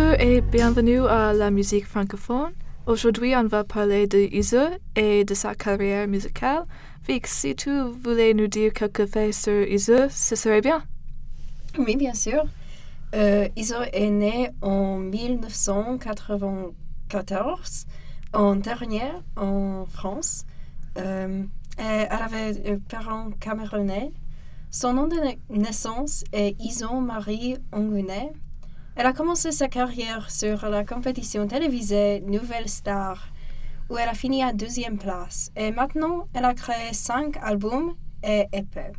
Bonjour et bienvenue à la musique francophone. Aujourd'hui, on va parler de Izo et de sa carrière musicale. Vic, si tu voulais nous dire quelques faits sur Izo, ce serait bien. Oui, bien sûr. Izo est née en 1994 en Dernière, en France. Elle avait parents camerounais. Son nom de naissance est Izo Marie Onguné. Elle a commencé sa carrière sur la compétition télévisée Nouvelle Star, où elle a fini à 2e place. Et maintenant, elle a créé 5 albums et EP.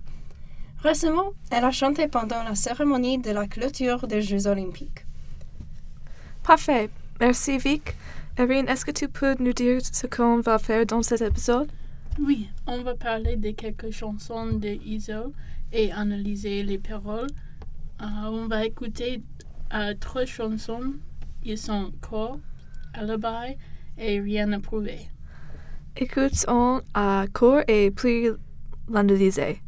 Récemment, elle a chanté pendant la cérémonie de la clôture des Jeux Olympiques. Parfait. Merci, Vic. Erin, est-ce que tu peux nous dire ce qu'on va faire dans cet épisode? Oui, on va parler de quelques chansons de Izo et analyser les paroles. On va écouter 3 chansons. Ils sont Corps, Alibi et Rien à prouver. Écoutons à Corps et puis l'analyser.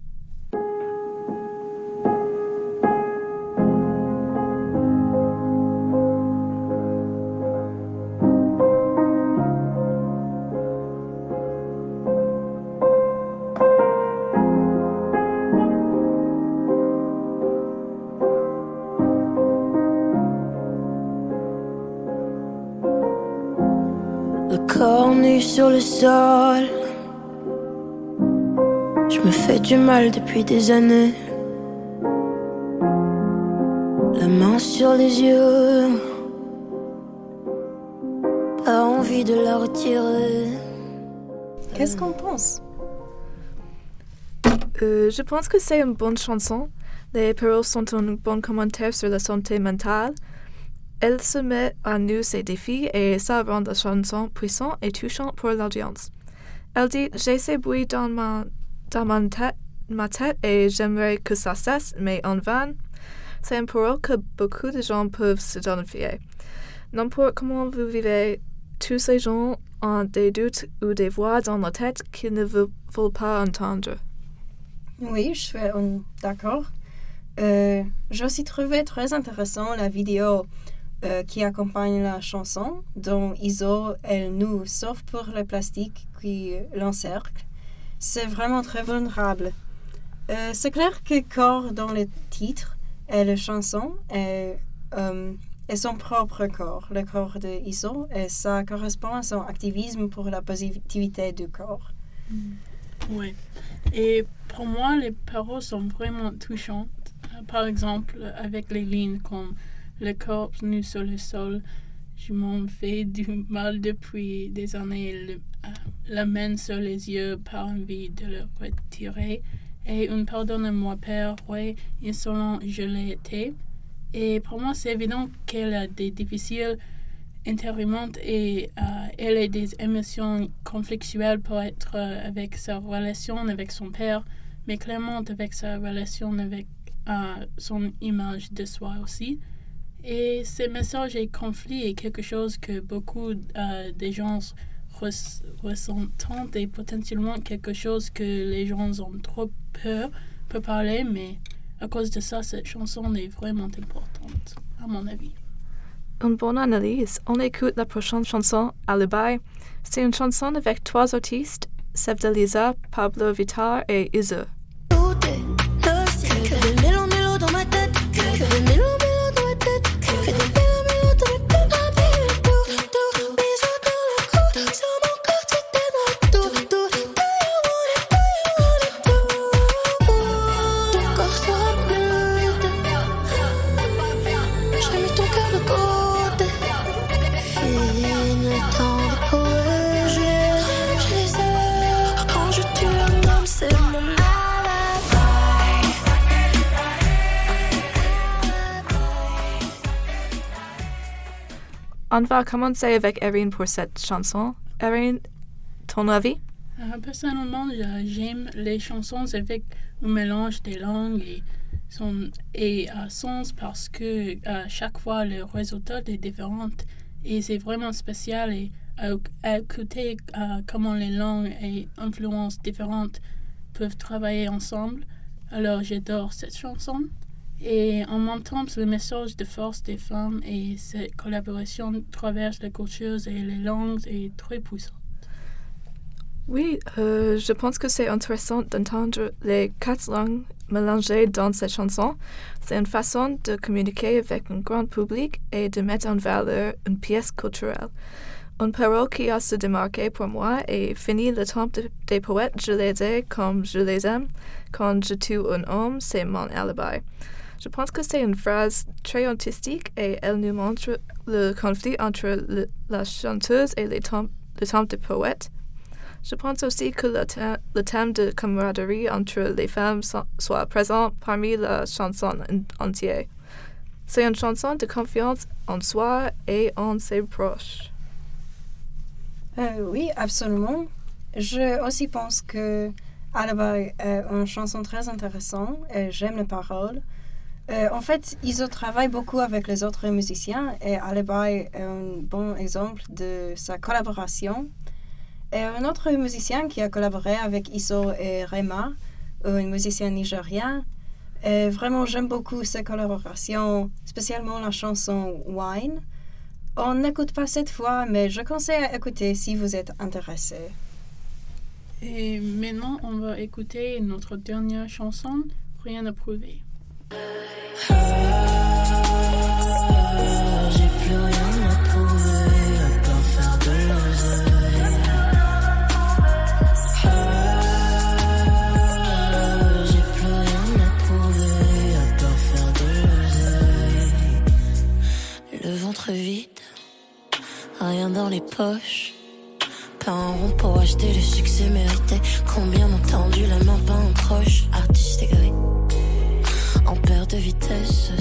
Le corps nu sur le sol, je me fais du mal depuis des années. La main sur les yeux, pas envie de la retirer. Qu'est-ce qu'on pense? Je pense que c'est une bonne chanson. Les paroles sont un bon commentaire sur la santé mentale. Elle se met à nu ses défis et ça rend la chanson puissante et touchante pour l'audience. Elle dit « J'ai ces bruits dans ma tête et j'aimerais que ça cesse, mais en vain. » C'est une parole que beaucoup de gens peuvent s'identifier. N'importe comment vous vivez, tous les gens ont des doutes ou des voix dans la tête qu'ils ne veulent pas entendre. Oui, je suis d'accord. J'ai aussi trouvé très intéressant la vidéo qui accompagne la chanson, dont Izo est nue, sauf pour le plastique qui l'encercle. C'est vraiment très vulnérable. C'est clair que corps dans le titre et la chanson est son propre corps, le corps de Izo, et ça correspond à son activisme pour la positivité du corps. Oui. Et pour moi, les paroles sont vraiment touchantes. Par exemple, avec les lignes comme le corps nu sur le sol, je m'en fais du mal depuis des années. La main sur les yeux, pas envie de le retirer. Et un pardonne-moi, Père, oui, insolent, je l'ai été. Et pour moi, c'est évident qu'elle a des difficiles intérieurement et elle a des émotions conflictuelles pour être avec sa relation avec son père, mais clairement avec sa relation avec son image de soi aussi. Et ce message et conflit est quelque chose que beaucoup de gens ressentent et potentiellement quelque chose que les gens ont trop peur pour parler, mais à cause de ça, cette chanson est vraiment importante, à mon avis. Une bonne analyse. On écoute la prochaine chanson, Alibi. C'est une chanson avec 3 artistes, Sevdaliza, Pablo Vittar et Izo. On va commencer avec Erin pour cette chanson. Erin, ton avis? Personnellement, j'aime les chansons avec un mélange des langues et sens parce que chaque fois le résultat est différent et c'est vraiment spécial et à écouter comment les langues et influences différentes peuvent travailler ensemble. Alors j'adore cette chanson Et en même temps, le message de force des femmes et cette collaboration traverse les cultures et les langues est très puissant. Oui, je pense que c'est intéressant d'entendre les 4 langues mélangées dans cette chanson. C'est une façon de communiquer avec un grand public et de mettre en valeur une pièce culturelle. Une parole qui a se démarqué pour moi est « Fini le temps des poètes, je les ai comme je les aime. Quand je tue un homme, c'est mon alibi. » Je pense que c'est une phrase très artistique et elle nous montre le conflit entre la chanteuse et le temps des poètes. Je pense aussi que le thème de camaraderie entre les femmes soit présent parmi la chanson entière. C'est une chanson de confiance en soi et en ses proches. Oui, absolument. Je aussi pense que Alibi est une chanson très intéressante et j'aime les paroles. En fait, ils travaillent beaucoup avec les autres musiciens et Alibi est un bon exemple de sa collaboration. Et un autre musicien qui a collaboré avec Iso et Rema, un musicien nigérien. Et vraiment, j'aime beaucoup ces collaborations, spécialement la chanson Wine. On n'écoute pas cette fois, mais je conseille à écouter si vous êtes intéressé. Et maintenant, on va écouter notre dernière chanson, Rien à prouver. J'ai plus rien à prouver à part faire de l'oseille. J'ai plus rien à prouver à part faire de l'oseille. Le ventre vide, rien dans les poches. Pas un rond pour acheter le succès mérité. Combien m'ont tendu la main, pas un croche. Artiste aigri, en perte de vitesse,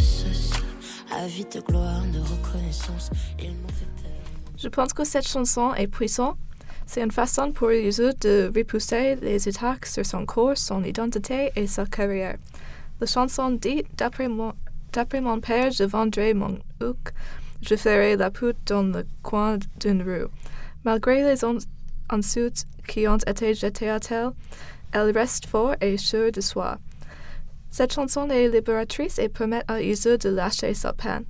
avide de gloire, de reconnaissance, ils m'ont fait peur. Je pense que cette chanson est puissante. C'est une façon pour Izu de repousser les attaques sur son corps, son identité et sa carrière. La chanson dit « D'après mon père, je vendrai mon hook, je ferai la pute dans le coin d'une rue. » Malgré les insultes qui ont été jetées à elle, elle reste forte et sûre de soi. Cette chanson est libératrice et permet à Izu de lâcher sa peine.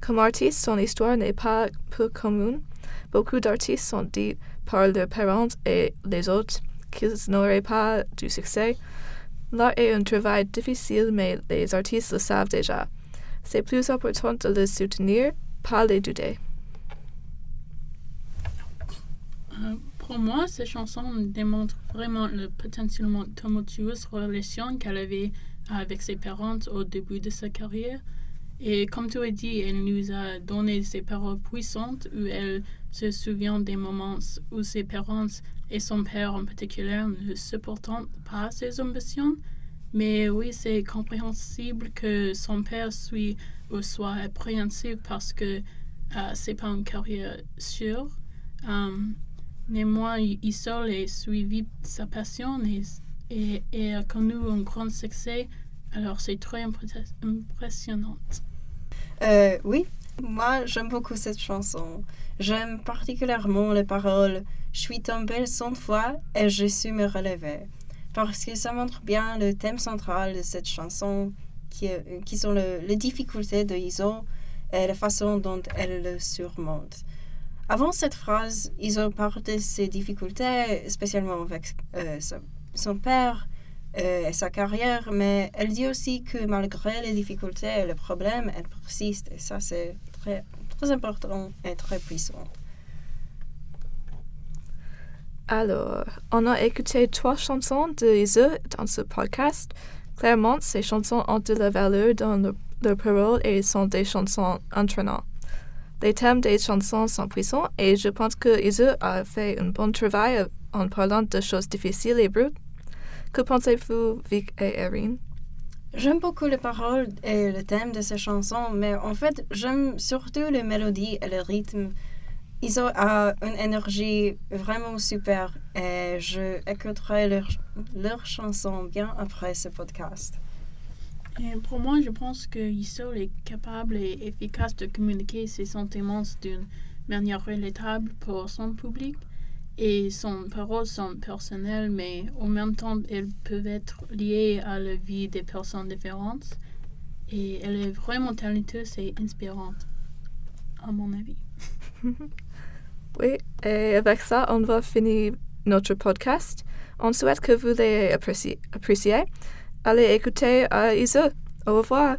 Comme artiste, son histoire n'est pas peu commune. Beaucoup d'artistes sont dit par leurs parents et les autres qu'ils n'auraient pas du succès. L'art est un travail difficile, mais les artistes le savent déjà. C'est plus important de le soutenir, pas les douter. Pour moi, cette chanson démontre vraiment la potentiellement tumultueuse relation qu'elle avait avec ses parents au début de sa carrière. Et comme tu as dit, elle nous a donné ces paroles puissantes où elle se souvient des moments où ses parents et son père en particulier ne supportent pas ses ambitions. Mais oui, c'est compréhensible que son père soit appréhensif parce que c'est pas une carrière sûre. Néanmoins, Isol a suivi sa passion et a connu un grand succès. Alors, c'est très impressionnant. Oui, moi, j'aime beaucoup cette chanson. J'aime particulièrement les paroles « Je suis tombée 100 fois et je su me relever » parce que ça montre bien le thème central de cette chanson qui sont les difficultés de Iso et la façon dont elle le surmonte. Avant cette phrase, Iso parle de ses difficultés, spécialement avec son père et sa carrière, mais elle dit aussi que malgré les difficultés et les problèmes, elle persiste. Et ça, c'est très, très important et très puissant. Alors, on a écouté 3 chansons de Izu dans ce podcast. Clairement, ces chansons ont de la valeur dans leur parole et sont des chansons entraînantes. Les thèmes des chansons sont puissants et je pense que Izu a fait un bon travail en parlant de choses difficiles et brutes. Que pensez-vous, Vic et Erin? J'aime beaucoup les paroles et le thème de ces chansons, mais en fait, j'aime surtout les mélodies et le rythme. Ils ont une énergie vraiment super et je écouterai leurs chansons bien après ce podcast. Et pour moi, je pense que Isol est capable et efficace de communiquer ses sentiments d'une manière relatable pour son public. Et son paroles sont personnelles, mais en même temps, elles peuvent être liées à la vie des personnes différentes. Et elle est vraiment talentueuse et inspirante, à mon avis. Oui, et avec ça, on va finir notre podcast. On souhaite que vous l'ayez apprécié. Allez écouter à Iso. Au revoir.